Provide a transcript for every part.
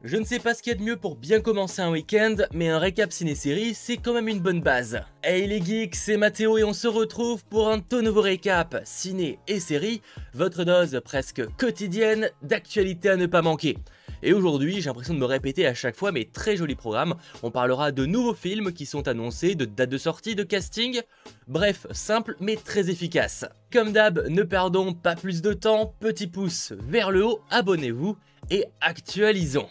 Je ne sais pas ce qu'il y a de mieux pour bien commencer un week-end, mais un récap ciné-série, c'est quand même une bonne base. Hey les geeks, c'est Mathéo et on se retrouve pour un tout nouveau récap ciné et série, votre dose presque quotidienne d'actualité à ne pas manquer. Et aujourd'hui, j'ai l'impression de me répéter à chaque fois, mais très joli programme. On parlera de nouveaux films qui sont annoncés, de dates de sortie, de casting. Bref, simple mais très efficace. Comme d'hab, ne perdons pas plus de temps, petit pouce vers le haut, abonnez-vous et actualisons.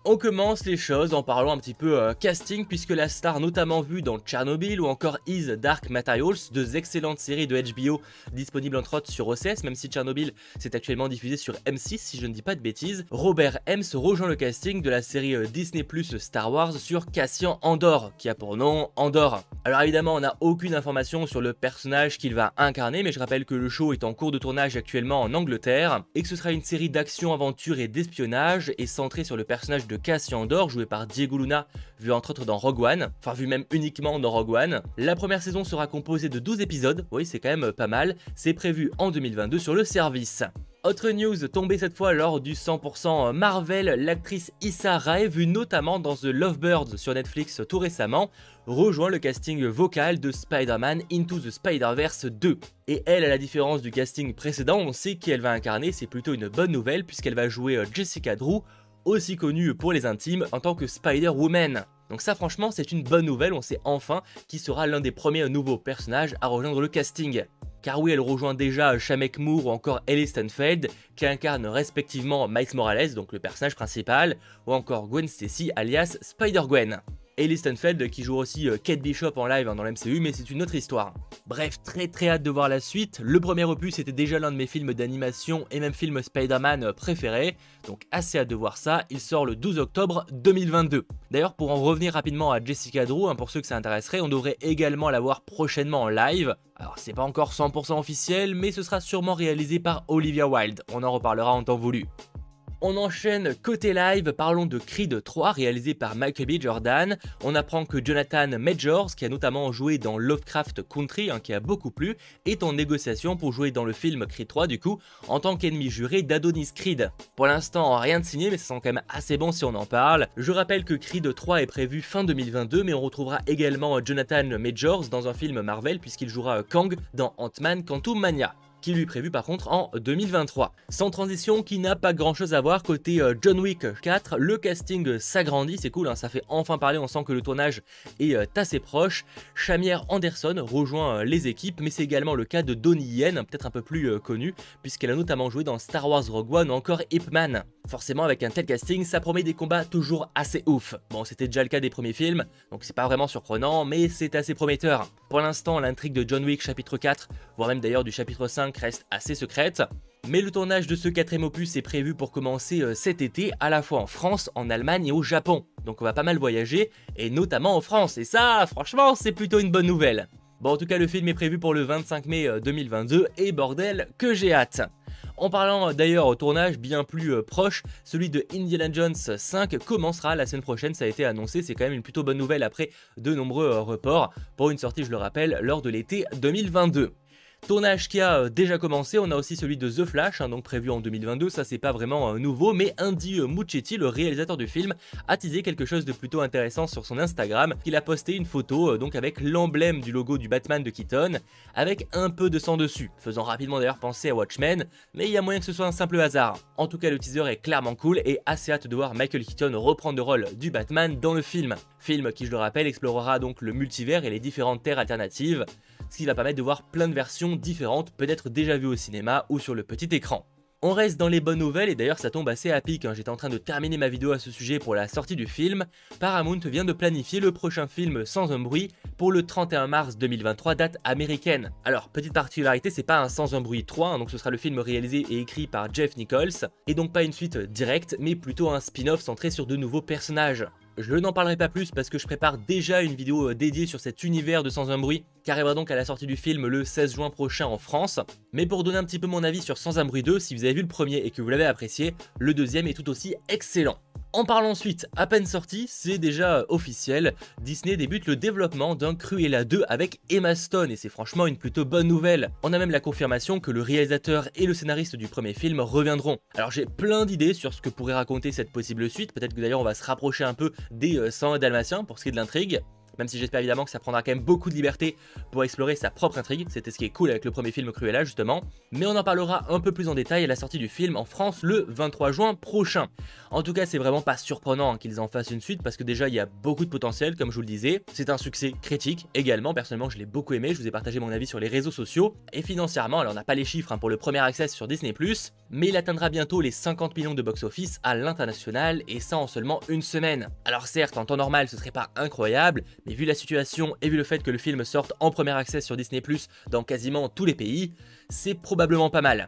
On commence les choses en parlant un petit peu casting, puisque la star notamment vue dans Tchernobyl ou encore Is Dark Materials, deux excellentes séries de HBO disponibles entre autres sur OCS, même si Tchernobyl c'est actuellement diffusé sur M6 si je ne dis pas de bêtises. Robert Hems rejoint le casting de la série Disney Plus Star Wars sur Cassian Andor, qui a pour nom Andor. Alors évidemment on n'a aucune information sur le personnage qu'il va incarner, mais je rappelle que le show est en cours de tournage actuellement en Angleterre, et que ce sera une série d'action, aventure et d'espionnage, et centrée sur le personnage de Cassian Andor, joué par Diego Luna, vu entre autres dans Rogue One, enfin vu même uniquement dans Rogue One. La première saison sera composée de 12 épisodes, oui c'est quand même pas mal, c'est prévu en 2022 sur le service. Autre news tombée cette fois lors du 100% Marvel, l'actrice Issa Rae, vue notamment dans The Lovebirds sur Netflix tout récemment, rejoint le casting vocal de Spider-Man Into the Spider-Verse 2. Et elle, à la différence du casting précédent, on sait qui elle va incarner, c'est plutôt une bonne nouvelle puisqu'elle va jouer Jessica Drew, aussi connue pour les intimes en tant que Spider-Woman. Donc ça franchement c'est une bonne nouvelle, on sait enfin qui sera l'un des premiers nouveaux personnages à rejoindre le casting. Car oui, elle rejoint déjà Shameik Moore ou encore Ellie Stanfield, qui incarnent respectivement Miles Morales, donc le personnage principal, ou encore Gwen Stacy alias Spider-Gwen. Ellie Stanfield qui joue aussi Kate Bishop en live dans l'MCU, mais c'est une autre histoire. Bref, très hâte de voir la suite. Le premier opus était déjà l'un de mes films d'animation et même film Spider-Man préférés, donc assez hâte de voir ça. Il sort le 12 octobre 2022. D'ailleurs, pour en revenir rapidement à Jessica Drew, pour ceux que ça intéresserait, on devrait également la voir prochainement en live. Alors c'est pas encore 100% officiel, mais ce sera sûrement réalisé par Olivia Wilde, on en reparlera en temps voulu. On enchaîne côté live, parlons de Creed 3 réalisé par Michael B. Jordan. On apprend que Jonathan Majors, qui a notamment joué dans Lovecraft Country, qui a beaucoup plu, est en négociation pour jouer dans le film Creed 3 du coup, en tant qu'ennemi juré d'Adonis Creed. Pour l'instant rien de signé, mais ça sent quand même assez bon si on en parle. Je rappelle que Creed 3 est prévu fin 2022, mais on retrouvera également Jonathan Majors dans un film Marvel puisqu'il jouera Kang dans Ant-Man Quantumania, qui lui est prévu par contre en 2023. Sans transition, qui n'a pas grand chose à voir côté John Wick 4, le casting s'agrandit, c'est cool, ça fait enfin parler, on sent que le tournage est assez proche. Shamier Anderson rejoint les équipes, mais c'est également le cas de Donnie Yen, peut-être un peu plus connue, puisqu'elle a notamment joué dans Star Wars Rogue One ou encore Ip Man. Forcément avec un tel casting, ça promet des combats toujours assez ouf. Bon, c'était déjà le cas des premiers films, donc c'est pas vraiment surprenant, mais c'est assez prometteur. Pour l'instant, l'intrigue de John Wick chapitre 4, voire même d'ailleurs du chapitre 5, reste assez secrète. Mais le tournage de ce quatrième opus est prévu pour commencer cet été, à la fois en France, en Allemagne et au Japon. Donc on va pas mal voyager, et notamment en France, et ça, franchement, c'est plutôt une bonne nouvelle. Bon, en tout cas, le film est prévu pour le 25 mai 2022, et bordel, que j'ai hâte. En parlant d'ailleurs au tournage bien plus proche, celui de Indiana Jones 5 commencera la semaine prochaine, ça a été annoncé, c'est quand même une plutôt bonne nouvelle après de nombreux reports, pour une sortie je le rappelle lors de l'été 2022. Tournage qui a déjà commencé, on a aussi celui de The Flash, donc prévu en 2022, ça c'est pas vraiment nouveau, mais Andy Muschietti, le réalisateur du film, a teasé quelque chose de plutôt intéressant sur son Instagram. Il a posté une photo donc avec l'emblème du logo du Batman de Keaton, avec un peu de sang dessus, faisant rapidement d'ailleurs penser à Watchmen, mais il y a moyen que ce soit un simple hasard. En tout cas le teaser est clairement cool et assez hâte de voir Michael Keaton reprendre le rôle du Batman dans le film. Film qui, je le rappelle, explorera donc le multivers et les différentes terres alternatives, ce qui va permettre de voir plein de versions différentes, peut-être déjà vues au cinéma ou sur le petit écran. On reste dans les bonnes nouvelles et d'ailleurs ça tombe assez à pic, j'étais en train de terminer ma vidéo à ce sujet pour la sortie du film. Paramount vient de planifier le prochain film Sans un bruit pour le 31 mars 2023, date américaine. Alors petite particularité, c'est pas un Sans un bruit 3, donc ce sera le film réalisé et écrit par Jeff Nichols, et donc pas une suite directe, mais plutôt un spin-off centré sur de nouveaux personnages. Je n'en parlerai pas plus parce que je prépare déjà une vidéo dédiée sur cet univers de Sans un bruit, qui arrivera donc à la sortie du film le 16 juin prochain en France. Mais pour donner un petit peu mon avis sur Sans un bruit 2, si vous avez vu le premier et que vous l'avez apprécié, le deuxième est tout aussi excellent. En parlant ensuite, à peine sorti, c'est déjà officiel, Disney débute le développement d'un Cruella 2 avec Emma Stone et c'est franchement une plutôt bonne nouvelle. On a même la confirmation que le réalisateur et le scénariste du premier film reviendront. Alors j'ai plein d'idées sur ce que pourrait raconter cette possible suite, peut-être que d'ailleurs on va se rapprocher un peu des 101 Dalmatiens pour ce qui est de l'intrigue. Même si j'espère évidemment que ça prendra quand même beaucoup de liberté pour explorer sa propre intrigue, c'était ce qui est cool avec le premier film Cruella justement. Mais on en parlera un peu plus en détail à la sortie du film en France le 23 juin prochain. En tout cas c'est vraiment pas surprenant qu'ils en fassent une suite parce que déjà il y a beaucoup de potentiel comme je vous le disais. C'est un succès critique également, personnellement je l'ai beaucoup aimé, je vous ai partagé mon avis sur les réseaux sociaux. Et financièrement, alors on n'a pas les chiffres pour le premier access sur Disney+, mais il atteindra bientôt les 50 millions de box-office à l'international et ça en seulement une semaine. Alors certes en temps normal ce serait pas incroyable, mais vu la situation et vu le fait que le film sorte en premier access sur Disney+ dans quasiment tous les pays, c'est probablement pas mal.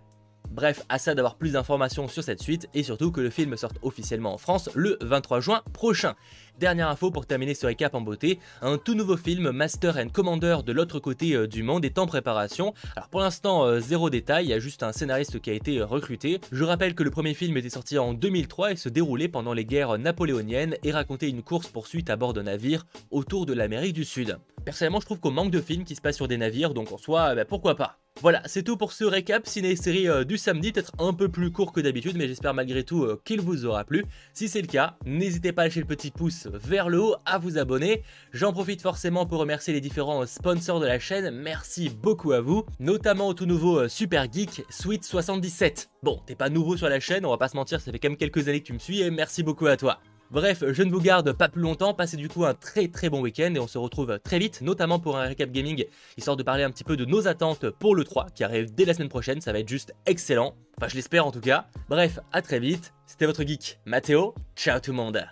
Bref, à ça d'avoir plus d'informations sur cette suite et surtout que le film sorte officiellement en France le 23 juin prochain. Dernière info pour terminer ce récap en beauté, un tout nouveau film Master and Commander de l'autre côté du monde est en préparation. Alors pour l'instant zéro détail, il y a juste un scénariste qui a été recruté. Je rappelle que le premier film était sorti en 2003 et se déroulait pendant les guerres napoléoniennes et racontait une course-poursuite à bord d'un navire autour de l'Amérique du Sud. Personnellement je trouve qu'on manque de films qui se passent sur des navires donc en soi pourquoi pas. Voilà, c'est tout pour ce récap ciné-série du samedi, peut-être un peu plus court que d'habitude, mais j'espère malgré tout qu'il vous aura plu. Si c'est le cas, n'hésitez pas à lâcher le petit pouce vers le haut, à vous abonner. J'en profite forcément pour remercier les différents sponsors de la chaîne, merci beaucoup à vous, notamment au tout nouveau Super Geek, Sweet77. Bon, t'es pas nouveau sur la chaîne, on va pas se mentir, ça fait quand même quelques années que tu me suis et merci beaucoup à toi. Bref, je ne vous garde pas plus longtemps, passez du coup un très bon week-end et on se retrouve très vite, notamment pour un récap gaming, histoire de parler un petit peu de nos attentes pour le 3 qui arrive dès la semaine prochaine, ça va être juste excellent, enfin je l'espère en tout cas. Bref, à très vite, c'était votre geek Mathéo, ciao tout le monde.